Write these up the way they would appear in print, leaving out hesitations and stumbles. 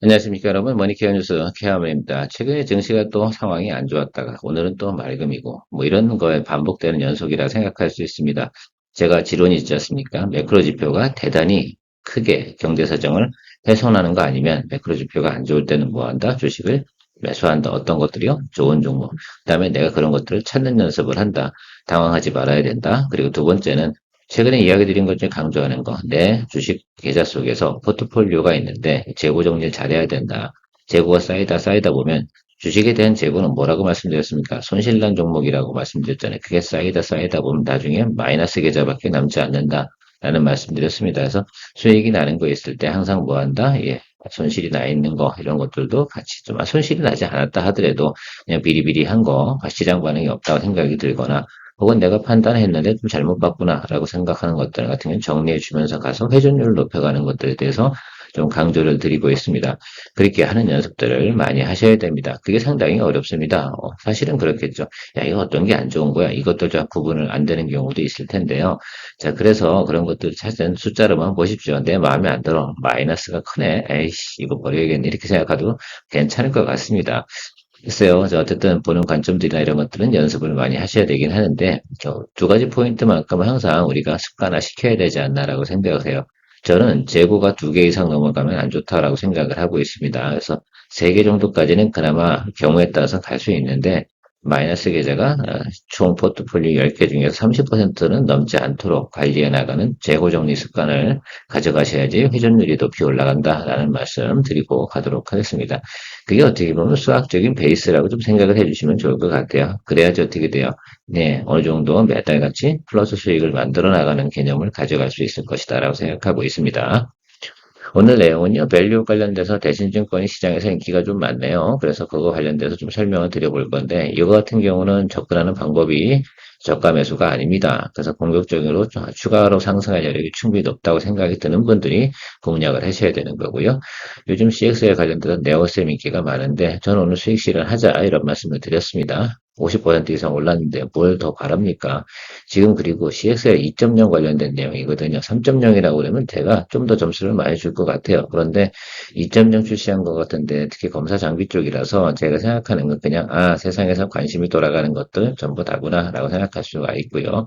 안녕하십니까 여러분, 머니케어 뉴스 케어맨입니다. 최근에 증시가 또 상황이 안 좋았다가 오늘은 또 맑음이고 뭐 이런 거에 반복되는 연속이라 생각할 수 있습니다. 제가 지론이 있지 않습니까? 매크로 지표가 대단히 크게 경제 사정을 훼손하는 거 아니면 매크로 지표가 안 좋을 때는 뭐 한다? 주식을 매수한다. 어떤 것들이요? 좋은 종목. 그다음에 내가 그런 것들을 찾는 연습을 한다. 당황하지 말아야 된다. 그리고 두 번째는 최근에 이야기 드린 것 중에 강조하는 거, 내 주식 계좌 속에서 포트폴리오가 있는데 재고 정리를 잘해야 된다. 재고가 쌓이다 보면 주식에 대한 재고는 뭐라고 말씀드렸습니까? 손실난 종목이라고 말씀드렸잖아요. 그게 쌓이다 보면 나중에 마이너스 계좌밖에 남지 않는다. 라는 말씀드렸습니다. 그래서 수익이 나는 거 있을 때 항상 뭐 한다? 예. 손실이 나 있는 거, 이런 것들도 같이 좀, 손실이 나지 않았다 하더라도 그냥 비리비리한 거, 시장 반응이 없다고 생각이 들거나 혹은 내가 판단했는데 좀 잘못 봤구나라고 생각하는 것들 같은 경우는 정리해 주면서 가서 회전율을 높여가는 것들에 대해서 좀 강조를 드리고 있습니다. 그렇게 하는 연습들을 많이 하셔야 됩니다. 그게 상당히 어렵습니다. 사실은 그렇겠죠. 야, 이거 어떤 게 안 좋은 거야? 이것들 잘 구분을 안 되는 경우도 있을 텐데요. 자, 그래서 그런 것들 찾은 숫자로만 보십시오. 내 마음에 안 들어. 마이너스가 크네. 에이씨, 이거 버려야겠네. 이렇게 생각해도 괜찮을 것 같습니다. 글쎄요. 어쨌든 보는 관점들이나 이런 것들은 연습을 많이 하셔야 되긴 하는데 두 가지 포인트만큼은 항상 우리가 습관화 시켜야 되지 않나라고 생각을 해요. 저는 재고가 두 개 이상 넘어가면 안 좋다라고 생각을 하고 있습니다. 그래서 세 개 정도까지는 그나마 경우에 따라서 갈 수 있는데 마이너스 계좌가 총 포트폴리오 10개 중에서 30%는 넘지 않도록 관리해 나가는 재고 정리 습관을 가져가셔야지 회전율이 높이 올라간다라는 말씀 드리고 가도록 하겠습니다. 그게 어떻게 보면 수학적인 베이스라고 좀 생각을 해주시면 좋을 것 같아요. 그래야지 어떻게 돼요? 네, 어느 정도 매달 같이 플러스 수익을 만들어 나가는 개념을 가져갈 수 있을 것이다라고 생각하고 있습니다. 오늘 내용은요, 밸류 관련돼서 대신증권이 시장에서 인기가 좀 많네요. 그래서 그거 관련돼서 좀 설명을 드려볼 건데, 이거 같은 경우는 접근하는 방법이 저가 매수가 아닙니다. 그래서 공격적으로 추가로 상승할 여력이 충분히 높다고 생각이 드는 분들이 공략을 하셔야 되는 거고요. 요즘 CX에 관련돼서 네오셈 인기가 많은데, 저는 오늘 수익 실현하자 이런 말씀을 드렸습니다. 50% 이상 올랐는데 뭘 더 바랍니까? 지금 그리고 CX에 2.0 관련된 내용이거든요. 3.0이라고 그러면 제가 좀 더 점수를 많이 줄 것 같아요. 그런데 2.0 출시한 것 같은데 특히 검사 장비 쪽이라서 제가 생각하는 건 그냥 세상에서 관심이 돌아가는 것들 전부 다구나 라고 생각할 수가 있고요.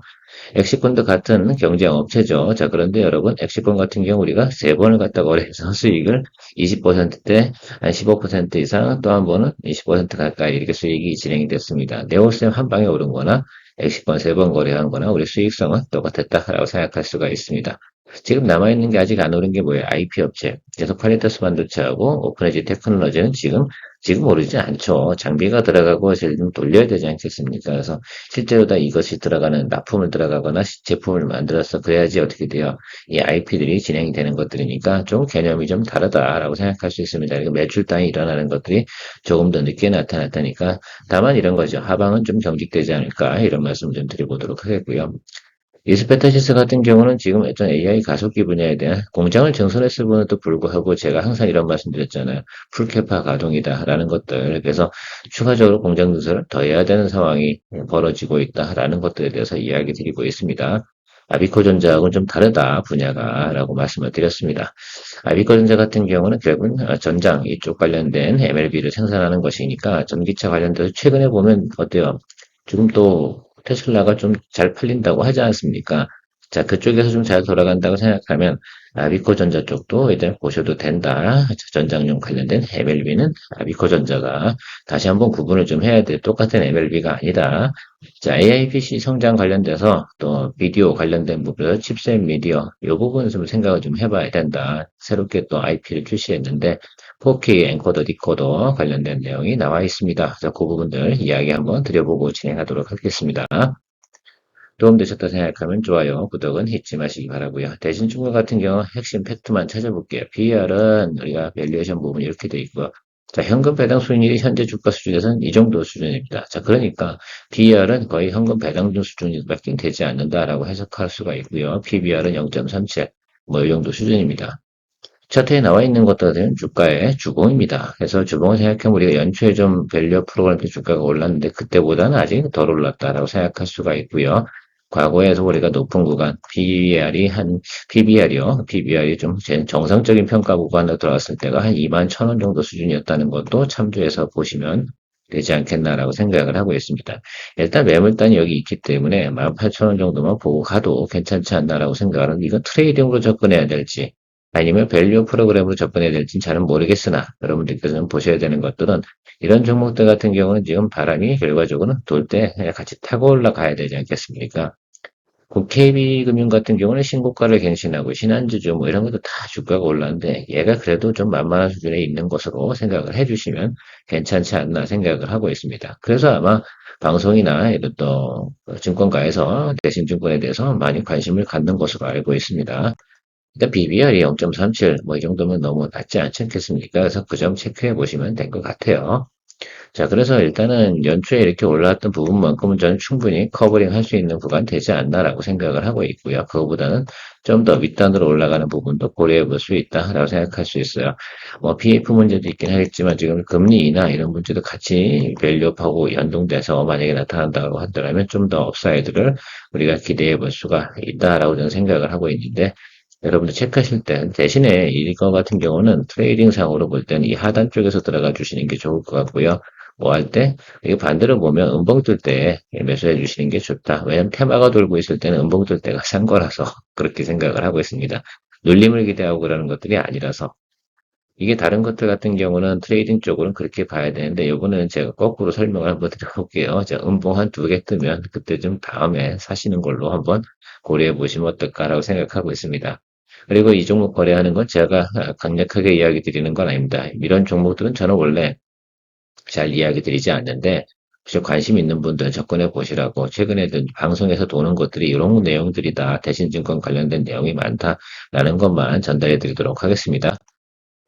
엑시콘도 같은 경쟁 업체죠. 자, 그런데 여러분, 엑시콘 같은 경우 우리가 세 번을 갖다 거래해서 수익을 20%대 한 15% 이상 또 한 번은 20% 가까이 이렇게 수익이 진행이 됐습니다. 네오셈 한 방에 오른 거나 엑시권 세 번 거래한 거나 우리 수익성은 똑같았다라고 생각할 수가 있습니다. 지금 남아있는 게 아직 안 오른 게 뭐예요? IP 업체. 그래서 퀄리터스 반도체하고 오픈에지 테크놀로지는 지금 오르지 않죠. 장비가 들어가고 좀 돌려야 되지 않겠습니까? 그래서 실제로 다 이것이 들어가는 납품을 들어가거나 제품을 만들어서 그래야지 어떻게 돼요? 이 IP들이 진행이 되는 것들이니까 좀 개념이 좀 다르다라고 생각할 수 있습니다. 그리고 매출단이 일어나는 것들이 조금 더 늦게 나타났다니까 다만 이런 거죠. 하방은 좀 경직되지 않을까 이런 말씀 좀 드려보도록 하겠고요. 이스페타시스 같은 경우는 지금 어떤 AI 가속기 분야에 대한 공장을 증설했을 분에도 불구하고 제가 항상 이런 말씀 드렸잖아요. 풀캐파 가동이다라는 것들. 그래서 추가적으로 공장 증설을 더 해야 되는 상황이 벌어지고 있다라는 것들에 대해서 이야기 드리고 있습니다. 아비코전자하고는 좀 다르다 분야가 라고 말씀을 드렸습니다. 아비코전자 같은 경우는 결국은 전장 이쪽 관련된 MLB를 생산하는 것이니까 전기차 관련돼서 최근에 보면 어때요? 지금 또 테슬라가 좀 잘 팔린다고 하지 않습니까? 자, 그쪽에서 좀 잘 돌아간다고 생각하면 아비코전자 쪽도 일단 보셔도 된다. 전장용 관련된 MLB는 아비코전자가 다시 한번 구분을 좀 해야 돼. 똑같은 MLB가 아니다. 자, AIPC 성장 관련돼서 또 비디오 관련된 부분, 칩셋 미디어 이 부분을 좀 생각을 좀 해봐야 된다. 새롭게 또 IP를 출시했는데 4K 엔코더, 디코더 관련된 내용이 나와 있습니다. 그래서 그 부분들 이야기 한번 드려보고 진행하도록 하겠습니다. 도움되셨다 생각하면 좋아요, 구독은 잊지 마시기 바라고요. 대신 중국 같은 경우 핵심 팩트만 찾아볼게요. PER은 우리가 밸류에이션 부분 이렇게 돼 있고, 자, 현금 배당 수익률이 현재 주가 수준에서는 이 정도 수준입니다. 자, 그러니까 PER은 거의 현금 배당 수준밖에 되지 않는다라고 해석할 수가 있고요. PBR은 0.37, 뭐 이 정도 수준입니다. 차트에 나와 있는 것들은 주가의 주봉입니다. 그래서 주봉을 생각하면 우리가 연초에 좀 밸류 프로그램 때 주가가 올랐는데 그때보다는 아직 덜 올랐다라고 생각할 수가 있고요. 과거에서 우리가 높은 구간, PBR이요. PBR이 좀 정상적인 평가 구간으로 들어왔을 때가 한 2만 1천 원 정도 수준이었다는 것도 참조해서 보시면 되지 않겠나라고 생각을 하고 있습니다. 일단 매물단이 여기 있기 때문에 18,000원 정도만 보고 가도 괜찮지 않나라고 생각을 하는데, 이거 트레이딩으로 접근해야 될지 아니면 밸류 프로그램으로 접근해야 될지는 잘은 모르겠으나, 여러분들께서는 보셔야 되는 것들은 이런 종목들 같은 경우는 지금 바람이 결과적으로는 돌 때 같이 타고 올라가야 되지 않겠습니까? KB금융 같은 경우는 신고가를 갱신하고 신한주주 뭐 이런 것도 다 주가가 올랐는데, 얘가 그래도 좀 만만한 수준에 있는 것으로 생각을 해주시면 괜찮지 않나 생각을 하고 있습니다. 그래서 아마 방송이나 이런 또 증권가에서 대신증권에 대해서 많이 관심을 갖는 것으로 알고 있습니다. 일단 BBR이 0.37 뭐 이 정도면 너무 낮지 않지 않겠습니까? 그래서 그 점 체크해 보시면 될 것 같아요. 자, 그래서 일단은 연초에 이렇게 올라왔던 부분만큼은 저는 충분히 커버링 할 수 있는 구간 되지 않나라고 생각을 하고 있고요. 그거보다는 좀 더 윗단으로 올라가는 부분도 고려해 볼 수 있다라고 생각할 수 있어요. 뭐 PF 문제도 있긴 하겠지만 지금 금리 인하 이런 문제도 같이 밸류업하고 연동돼서 만약에 나타난다고 하더라면 좀 더 업사이드를 우리가 기대해 볼 수가 있다라고 저는 생각을 하고 있는데, 여러분들 체크하실 때 대신에 이거 같은 경우는 트레이딩상으로 볼 때는 이 하단 쪽에서 들어가 주시는 게 좋을 것 같고요. 뭐 할 때, 이거 반대로 보면 음봉 뜰 때 매수해 주시는 게 좋다. 왜냐면 테마가 돌고 있을 때는 음봉 뜰 때가 산 거라서 그렇게 생각을 하고 있습니다. 눌림을 기대하고 그러는 것들이 아니라서. 이게 다른 것들 같은 경우는 트레이딩 쪽으로는 그렇게 봐야 되는데, 요거는 제가 거꾸로 설명을 한번 드려볼게요. 자, 음봉 한 두 개 뜨면 그때 좀 다음에 사시는 걸로 한번 고려해 보시면 어떨까라고 생각하고 있습니다. 그리고 이 종목 거래하는 건 제가 강력하게 이야기 드리는 건 아닙니다. 이런 종목들은 저는 원래 잘 이야기 드리지 않는데, 혹시 관심 있는 분들은 접근해 보시라고, 최근에 방송에서 도는 것들이 이런 내용들이다, 대신증권 관련된 내용이 많다라는 것만 전달해 드리도록 하겠습니다.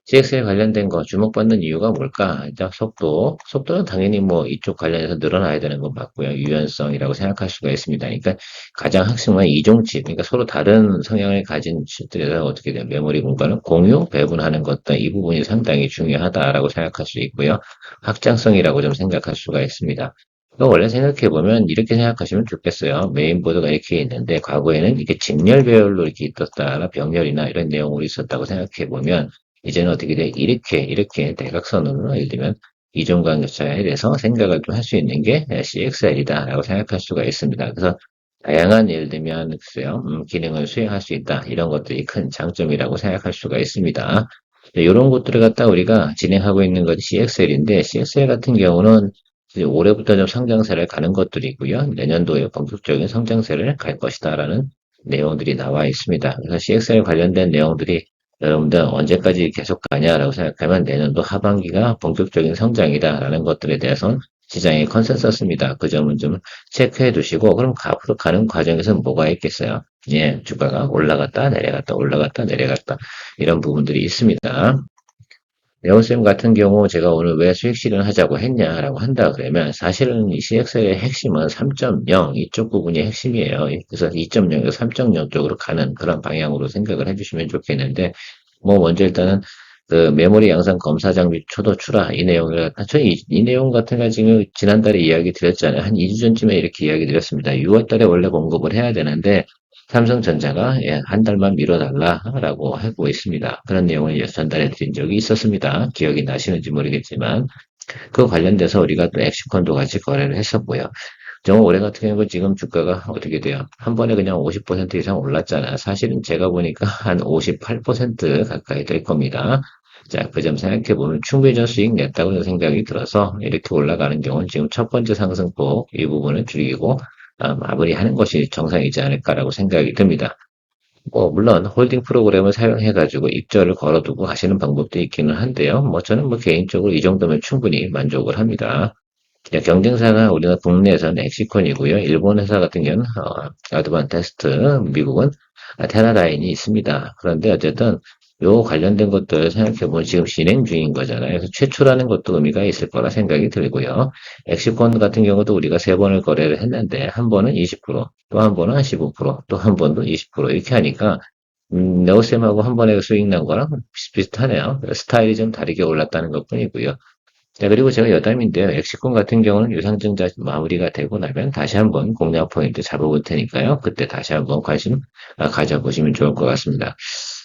CX에 관련된 거 주목받는 이유가 뭘까? 일단 속도는 당연히 뭐 이쪽 관련해서 늘어나야 되는 건 맞고요. 유연성이라고 생각할 수가 있습니다. 그러니까 가장 핵심은 이종칩, 그러니까 서로 다른 성향을 가진 칩들에서 어떻게 돼요? 메모리 공간을 공유, 배분하는 것도 이 부분이 상당히 중요하다라고 생각할 수 있고요. 확장성이라고 좀 생각할 수가 있습니다. 원래 생각해보면 이렇게 생각하시면 좋겠어요. 메인보드가 이렇게 있는데 과거에는 이게 직렬 배열로 이렇게 있었다나 병렬이나 이런 내용으로 있었다고 생각해보면, 이제는 어떻게 돼? 이렇게 대각선으로 예를 들면 이종관계차에 대해서 생각을 좀 할 수 있는 게 CXL이다라고 생각할 수가 있습니다. 그래서 다양한 예를 들면 글쎄요, 기능을 수행할 수 있다. 이런 것들이 큰 장점이라고 생각할 수가 있습니다. 이런 것들을 갖다 우리가 진행하고 있는 것이 CXL인데, CXL 같은 경우는 이제 올해부터 좀 성장세를 가는 것들이고요. 내년도에 본격적인 성장세를 갈 것이다라는 내용들이 나와 있습니다. 그래서 CXL 관련된 내용들이 여러분들 언제까지 계속 가냐라고 생각하면 내년도 하반기가 본격적인 성장이다라는 것들에 대해서는 시장의 컨센서스입니다. 그 점은 좀 체크해 두시고, 그럼 앞으로 가는 과정에서 뭐가 있겠어요? 예, 주가가 올라갔다 내려갔다 올라갔다 내려갔다 이런 부분들이 있습니다. 네오쌤 같은 경우 제가 오늘 왜 수익 실현하자고 했냐라고 한다 그러면, 사실은 이 CXL의 핵심은 3.0 이쪽 부분이 핵심이에요. 그래서 2.0에서 3.0 쪽으로 가는 그런 방향으로 생각을 해주시면 좋겠는데, 뭐 먼저 일단은 그 메모리 양산 검사 장비 초도 출하 이 내용을, 이 내용 같은 거 지금 지난달에 이야기 드렸잖아요. 한 2주 전쯤에 이렇게 이야기 드렸습니다. 6월 달에 원래 공급을 해야 되는데 삼성전자가 한 달만 미뤄달라라고 하고 있습니다. 그런 내용을 전달해 드린 적이 있었습니다. 기억이 나시는지 모르겠지만, 그 관련돼서 우리가 또 엑시콘도 같이 거래를 했었고요. 정말 올해 같은 경우 지금 주가가 어떻게 돼요? 한 번에 그냥 50% 이상 올랐잖아요. 사실은 제가 보니까 한 58% 가까이 될 겁니다. 자, 그 점 생각해보면 충분히 전 수익 냈다고 생각이 들어서 이렇게 올라가는 경우는 지금 첫 번째 상승폭 이 부분을 줄이고 마무리하는 것이 정상이지 않을까라고 생각이 듭니다. 뭐 물론 홀딩 프로그램을 사용해가지고 입절을 걸어두고 하시는 방법도 있기는 한데요. 뭐 저는 뭐 개인적으로 이 정도면 충분히 만족을 합니다. 경쟁사가 우리나라 국내에서는 엑시콘이고요. 일본 회사 같은 경우는 아드반테스트, 미국은 테라다인이 있습니다. 그런데 어쨌든 요 관련된 것들 생각해보면 지금 진행 중인 거잖아요. 그래서 최초라는 것도 의미가 있을 거라 생각이 들고요. 엑시콘 같은 경우도 우리가 세 번을 거래를 했는데, 한 번은 20%, 또 한 번은 15%, 또 한 번도 20% 이렇게 하니까 네오셈하고 한 번에 수익 난 거랑 비슷비슷하네요. 스타일이 좀 다르게 올랐다는 것 뿐이고요. 네, 그리고 제가 여담인데요. 엑시콘 같은 경우는 유상증자 마무리가 되고 나면 다시 한번 공략 포인트 잡아볼 테니까요. 그때 다시 한번 관심 가져보시면 좋을 것 같습니다.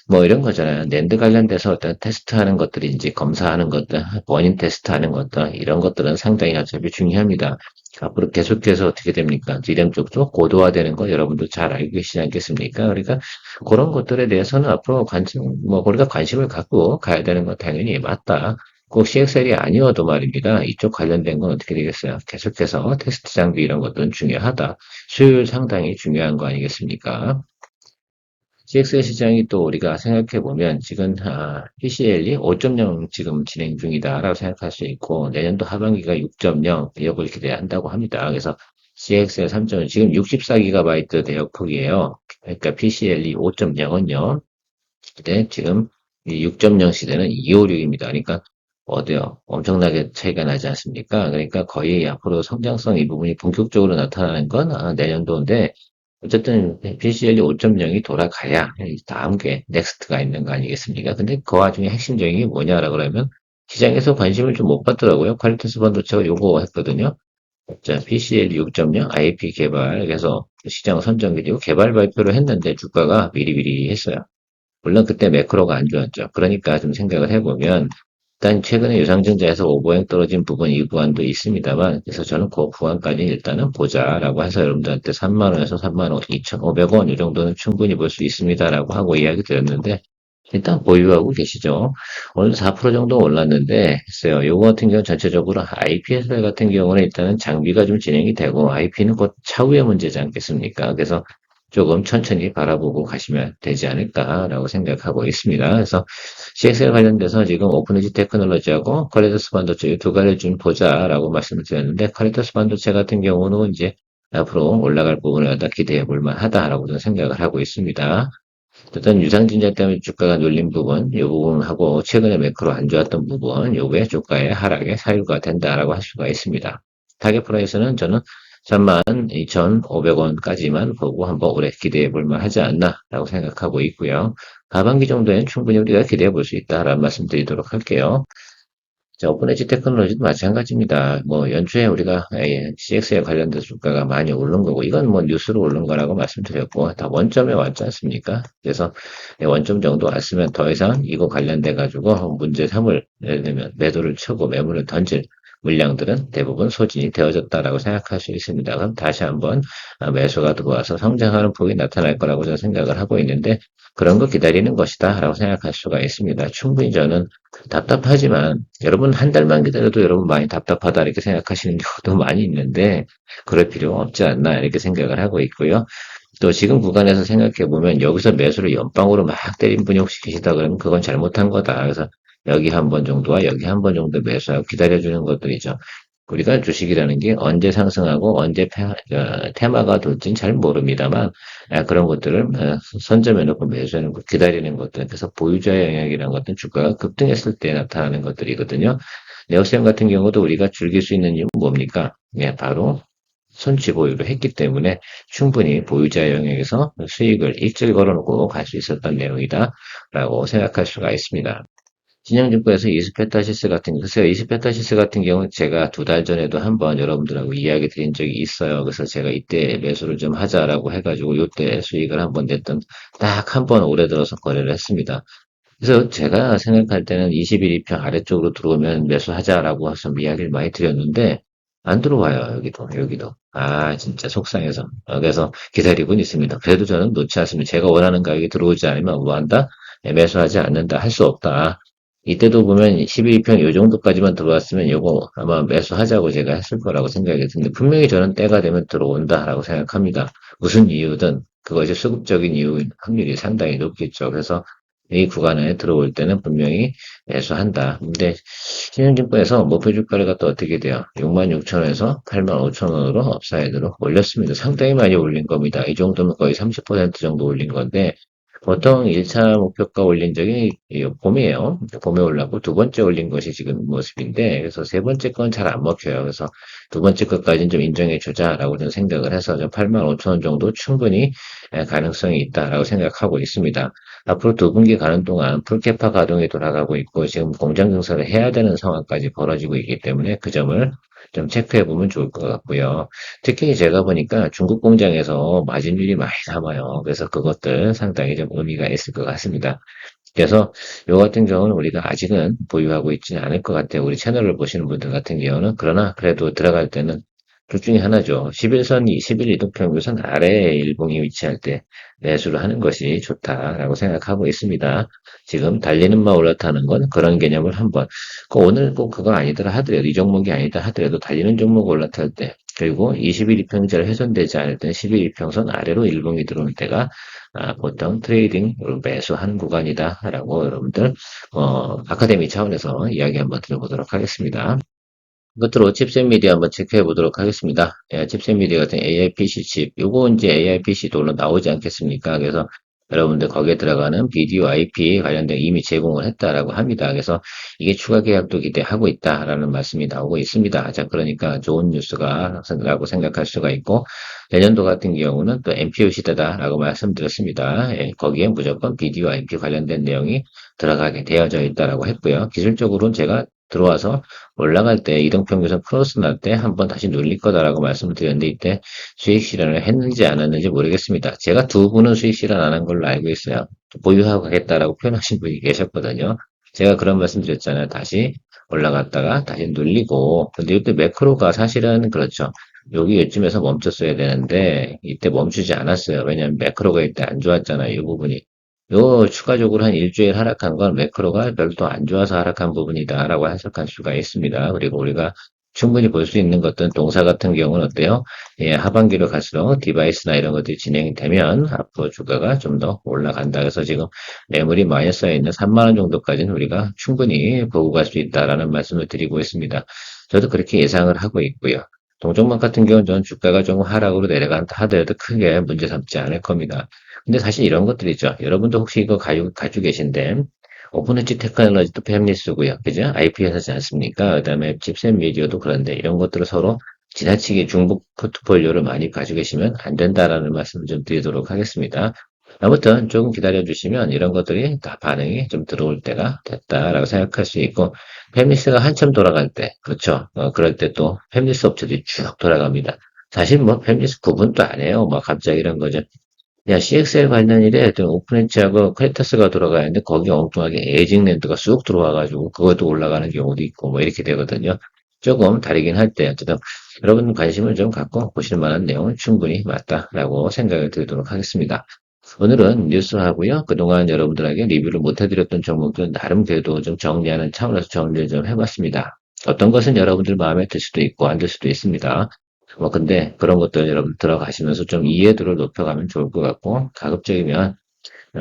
뭐 이런 거잖아요. 낸드 관련돼서 어떤 테스트하는 것들인지 검사하는 것들, 원인 테스트하는 것들 이런 것들은 상당히 어차피 중요합니다. 앞으로 계속해서 어떻게 됩니까? 디램 쪽도 고도화되는 거 여러분도 잘 알고 계시지 않겠습니까? 그러니까 그런 것들에 대해서는 앞으로 우리가 관심을 갖고 가야 되는 건 당연히 맞다. 꼭 CXL이 아니어도 말입니다. 이쪽 관련된 건 어떻게 되겠어요? 계속해서 테스트 장비 이런 것들은 중요하다. 수요일 상당히 중요한 거 아니겠습니까? CXL 시장이 또 우리가 생각해 보면 지금 PCL이 5.0 지금 진행 중이다라고 생각할 수 있고 내년도 하반기가 6.0 대역을 기대한다고 합니다. 그래서 CXL 3.0 지금 64GB 대역 폭이에요. 그러니까 PCL이 5.0은요. 근데 지금 이 6.0 시대는 256입니다. 그러니까 어때요? 엄청나게 차이가 나지 않습니까? 그러니까 거의 앞으로 성장성 이 부분이 본격적으로 나타나는 건 내년도인데 어쨌든 PCL이 5.0이 돌아가야 다음 게 넥스트가 있는 거 아니겠습니까? 근데 그 와중에 핵심적인 게 뭐냐라 그러면 시장에서 관심을 좀 못 받더라고요. 퀄리티스 반도체가 요거 했거든요. 자, PCL 6.0 IP 개발 그래서 시장 선정 그리고 개발 발표를 했는데 주가가 미리미리 했어요. 물론 그때 매크로가 안 좋았죠. 그러니까 좀 생각을 해보면 일단 최근에 유상증자에서 오버행 떨어진 부분 이 구간도 있습니다만 그래서 저는 그 구간까지 일단은 보자라고 해서 여러분들한테 3만 원에서 3만 2,500원 이 정도는 충분히 볼 수 있습니다라고 하고 이야기 드렸는데 일단 보유하고 계시죠. 오늘 4% 정도 올랐는데 글쎄요. 요거 같은 경우 전체적으로 IPS 같은 경우는 일단은 장비가 좀 진행이 되고 IP는 곧 차후의 문제지 않겠습니까? 그래서 조금 천천히 바라보고 가시면 되지 않을까라고 생각하고 있습니다. 그래서 CXL 관련돼서 지금 오픈에지 테크놀로지하고 카리토스 반도체 이 두 가지를 좀 보자라고 말씀을 드렸는데 카리토스 반도체 같은 경우는 이제 앞으로 올라갈 부분을 갖다 기대해 볼 만하다라고 저는 생각을 하고 있습니다. 어떤 유상증자 때문에 주가가 눌린 부분, 이 부분하고 최근에 매크로 안 좋았던 부분, 요게 주가의 하락에 사유가 된다라고 할 수가 있습니다. 타겟 프라이스는 저는 32,500원까지만 보고 한번 올해 기대해 볼 만하지 않나라고 생각하고 있고요. 하반기 정도엔 충분히 우리가 기대해 볼 수 있다라는 말씀 드리도록 할게요. 자, 오픈에지 테크놀로지도 마찬가지입니다. 뭐, 연초에 우리가 CX에 관련된 주가가 많이 오른 거고, 이건 뭐 뉴스로 오른 거라고 말씀드렸고, 다 원점에 왔지 않습니까? 그래서 원점 정도 왔으면 더 이상 이거 관련돼 가지고 문제 삼을, 예를 들면 매도를 쳐고 매물을 던질 물량들은 대부분 소진이 되어졌다라고 생각할 수 있습니다. 그럼 다시 한번 매수가 들어와서 성장하는 폭이 나타날 거라고 저는 생각을 하고 있는데, 그런 거 기다리는 것이다 라고 생각할 수가 있습니다. 충분히 저는 답답하지만 여러분 한 달만 기다려도 여러분 많이 답답하다 이렇게 생각하시는 경우도 많이 있는데 그럴 필요 없지 않나 이렇게 생각을 하고 있고요. 또 지금 구간에서 생각해 보면 여기서 매수를 연방으로 막 때린 분이 혹시 계시다 그러면 그건 잘못한 거다. 그래서 여기 한 번 정도와 여기 한 번 정도 매수하고 기다려주는 것들이죠. 우리가 주식이라는 게 언제 상승하고 언제 테마가 돌지는 잘 모릅니다만 그런 것들을 선점해 놓고 매수하는 것, 기다리는 것들 그래서 보유자의 영역이라는 것은 주가가 급등했을 때 나타나는 것들이거든요. 네오시엄 같은 경우도 우리가 즐길 수 있는 이유는 뭡니까? 바로 손치 보유를 했기 때문에 충분히 보유자 영역에서 수익을 일찍 걸어놓고 갈 수 있었던 내용이다라고 생각할 수가 있습니다. 신영증권에서 이스페타시스 같은 글쎄요, 이스페타시스 같은 경우는 제가 2달 전에도 한번 여러분들하고 이야기 드린 적이 있어요. 그래서 제가 이때 매수를 좀 하자라고 해가지고 이때 수익을 한번 냈던 딱 한 번 올해 들어서 거래를 했습니다. 그래서 제가 생각할 때는 21, 2평 아래쪽으로 들어오면 매수하자라고 해서 이야기를 많이 드렸는데 안 들어와요. 여기도. 아, 진짜 속상해서. 그래서 기다리고는 있습니다. 그래도 저는 놓지 않습니다. 제가 원하는 가격이 들어오지 않으면 뭐 한다? 매수하지 않는다. 할 수 없다. 이때도 보면 12평 요 정도까지만 들어왔으면 요거 아마 매수하자고 제가 했을 거라고 생각이 드는데 분명히 저는 때가 되면 들어온다라고 생각합니다. 무슨 이유든 그것이 수급적인 이유인 확률이 상당히 높겠죠. 그래서 이 구간에 들어올 때는 분명히 매수한다. 근데 신흥증권에서 목표 주가가 또 어떻게 돼요? 66,000원에서 85,000원으로 업사이드로 올렸습니다. 상당히 많이 올린 겁니다. 이 정도면 거의 30% 정도 올린 건데 보통 1차 목표가 올린 적이 봄이에요. 봄에 올라고 두 번째 올린 것이 지금 모습인데 그래서 세 번째 건 잘 안 먹혀요. 그래서 두 번째 것까지는 좀 인정해 주자라고 저는 생각을 해서 85,000원 정도 충분히 가능성이 있다라고 생각하고 있습니다. 앞으로 두 분기 가는 동안 풀캐파 가동이 돌아가고 있고 지금 공장 증설을 해야 되는 상황까지 벌어지고 있기 때문에 그 점을 좀 체크해 보면 좋을 것 같고요. 특히 제가 보니까 중국 공장에서 마진율이 많이 남아요. 그래서 그것들 상당히 좀 의미가 있을 것 같습니다. 그래서 요 같은 경우는 우리가 아직은 보유하고 있지는 않을 것 같아요. 우리 채널을 보시는 분들 같은 경우는. 그러나 그래도 들어갈 때는 둘 중에 하나죠. 11선, 21 이동평균선 아래에 일봉이 위치할 때 매수를 하는 것이 좋다라고 생각하고 있습니다. 지금 달리는 마 올라타는 건 그런 개념을 한번, 오늘 꼭 그거 아니더라 하더라도, 이 종목이 아니다 하더라도 달리는 종목 올라탈 때, 그리고 21 이평절 훼손되지 않을 때 11 이평선 아래로 일봉이 들어올 때가 보통 트레이딩 매수하는 구간이다라고 여러분들 아카데미 차원에서 이야기 한번 드려보도록 하겠습니다. 끝으로 칩셋 미디어 한번 체크해 보도록 하겠습니다. 칩셋 미디어 같은 AI PC 칩, 요거 이제 AI PC도 나오지 않겠습니까? 그래서 여러분들 거기에 들어가는 비디오 IP 관련된 이미 제공을 했다라고 합니다. 그래서 이게 추가 계약도 기대하고 있다라는 말씀이 나오고 있습니다. 자, 그러니까 좋은 뉴스가라고 생각할 수가 있고, 내년도 같은 경우는 또 MPU 시대다라고 말씀드렸습니다. 거기에 무조건 비디오 IP 관련된 내용이 들어가게 되어져 있다라고 했고요. 기술적으로는 제가 들어와서 올라갈 때 이동평균선 크로스 날 때 한번 다시 눌릴 거다라고 말씀을 드렸는데 이때 수익 실현을 했는지 안 했는지 모르겠습니다. 제가 두 분은 수익 실현 안 한 걸로 알고 있어요. 보유하고 가겠다라고 표현하신 분이 계셨거든요. 제가 그런 말씀 드렸잖아요. 다시 올라갔다가 다시 눌리고 근데 이때 매크로가 사실은 그렇죠. 여기 요쯤에서 멈췄어야 되는데 이때 멈추지 않았어요. 왜냐하면 매크로가 이때 안 좋았잖아요. 이 부분이. 요 추가적으로 한 일주일 하락한 건 매크로가 별로 안 좋아서 하락한 부분이다라고 해석할 수가 있습니다. 그리고 우리가 충분히 볼 수 있는 것들은 동사 같은 경우는 어때요? 예, 하반기로 갈수록 디바이스나 이런 것들이 진행이 되면 앞으로 주가가 좀 더 올라간다. 그래서 지금 매물이 많이 쌓여 있는 3만 원 정도까지는 우리가 충분히 보고 갈 수 있다라는 말씀을 드리고 있습니다. 저도 그렇게 예상을 하고 있고요. 동종목 같은 경우는 저는 주가가 좀 하락으로 내려간다 하더라도 크게 문제 삼지 않을 겁니다. 근데 사실 이런 것들이죠. 여러분도 혹시 이거 가지고 계신데, 오픈엣지 테크놀로지도 팹리스고요. 그죠? IP 회사지 않습니까? 그 다음에 칩셋 미디어도 그런데 이런 것들을 서로 지나치게 중복 포트폴리오를 많이 가지고 계시면 안 된다라는 말씀을 좀 드리도록 하겠습니다. 아무튼 조금 기다려 주시면 이런 것들이 다 반응이 좀 들어올 때가 됐다라고 생각할 수 있고, 팹리스가 한참 돌아갈 때, 그렇죠. 그럴 때 또 팹리스 업체들이 쭉 돌아갑니다. 사실 뭐 팹리스 구분도 안 해요. 뭐 갑자기 이런 거죠. 야, CXL 관련 일에 오픈엣지하고 크레타스가 들어가는데 거기 엉뚱하게 에이징랜드가 쑥 들어와가지고 그것도 올라가는 경우도 있고 뭐 이렇게 되거든요. 조금 다르긴 할 때 어쨌든 여러분 관심을 좀 갖고 보실 만한 내용은 충분히 맞다라고 생각을 드리도록 하겠습니다. 오늘은 뉴스하고요. 그동안 여러분들에게 리뷰를 못 해드렸던 종목들 나름 그래도 좀 정리하는 차원에서 정리를 좀 해봤습니다. 어떤 것은 여러분들 마음에 들 수도 있고 안 들 수도 있습니다. 뭐 근데 그런 것들 여러분 들어가시면서 좀 이해도를 높여가면 좋을 것 같고 가급적이면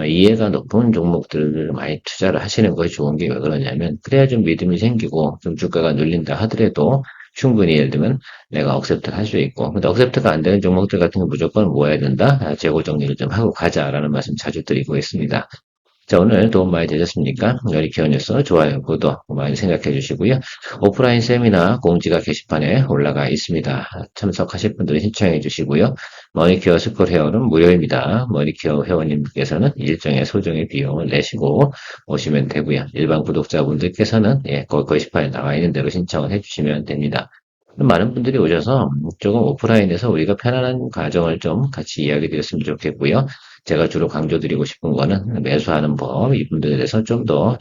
이해가 높은 종목들을 많이 투자를 하시는 것이 좋은 게 왜 그러냐면 그래야 좀 믿음이 생기고 좀 주가가 눌린다 하더라도 충분히 예를 들면 내가 억셉트를 할 수 있고 근데 억셉트가 안 되는 종목들 같은 거 무조건 모아야 된다 재고 정리를 좀 하고 가자라는 말씀 자주 드리고 있습니다. 자, 오늘 도움 많이 되셨습니까? 여리케어 뉴스 좋아요, 구독 많이 생각해 주시고요. 오프라인 세미나 공지가 게시판에 올라가 있습니다. 참석하실 분들은 신청해 주시고요. 머니케어 스쿨 헤어는 무료입니다. 머니케어 회원님께서는 일정의 소정의 비용을 내시고 오시면 되고요. 일반 구독자분들께서는 그 게시판에 나와 있는 대로 신청을 해 주시면 됩니다. 많은 분들이 오셔서 조금 오프라인에서 우리가 편안한 과정을 좀 같이 이야기 드렸으면 좋겠고요. 제가 주로 강조드리고 싶은 거는 매수하는 법, 이분들에 대해서 좀 더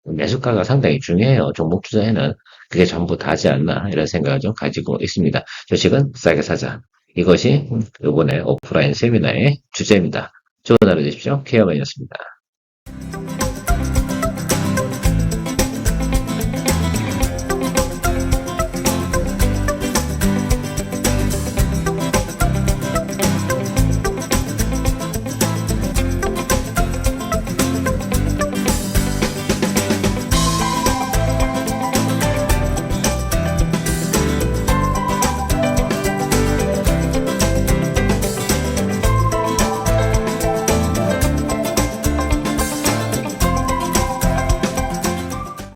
매수가가 상당히 중요해요. 종목 투자에는 그게 전부 다지 않나 이런 생각을 좀 가지고 있습니다. 주식은 싸게 사자. 이것이 이번에 오프라인 세미나의 주제입니다. 좋은 하루 되십시오. 케어맨이었습니다.